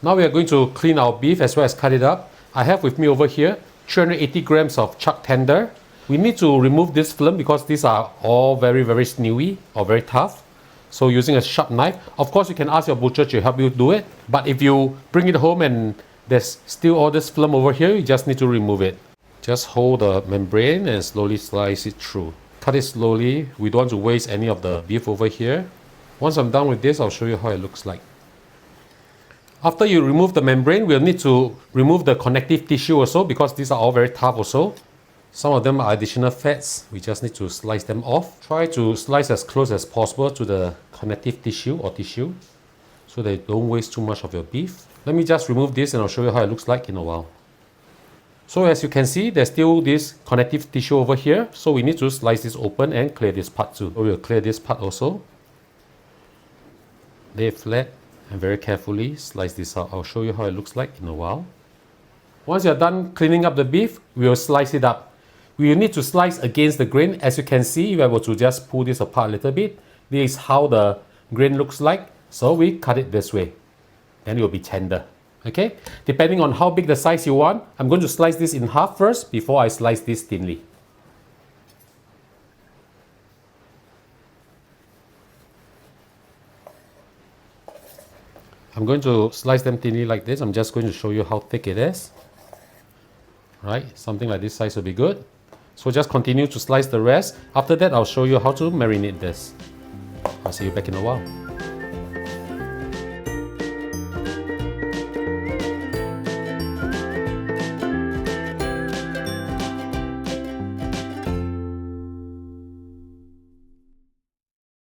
Now we are going to clean our beef as well as cut it up. I have with me over here 380 grams of chuck tender. We need to remove this film because these are all very sinewy or very tough. So using a sharp knife, of course you can ask your butcher to help you do it. But if you bring it home and there's still all this film over here, you just need to remove it. Just hold the membrane and slowly slice it through. Cut it slowly. We don't want to waste any of the beef over here. Once I'm done with this, I'll show you how it looks like. After you remove the membrane, we'll need to remove the connective tissue also because these are all very tough also. Some of them are additional fats. We just need to slice them off. Try to slice as close as possible to the connective tissue or tissue so that you don't waste too much of your beef. Let me just remove this and I'll show you how it looks like in a while. So as you can see, there's still this connective tissue over here. So we need to slice this open and clear this part too. So we'll clear this part also. Lay it flat and very carefully slice this out. I'll show you how it looks like in a while. Once you're done cleaning up the beef, we will slice it up. We will need to slice against the grain. As you can see, if I were to just pull this apart a little bit, this is how the grain looks like. So we cut it this way. Then it will be tender. Okay? Depending on how big the size you want, I'm going to slice this in half first before I slice this thinly. I'm going to slice them thinly like this. I'm just going to show you how thick it is. Right? Something like this size will be good. So just continue to slice the rest. After that, I'll show you how to marinate this. I'll see you back in a while.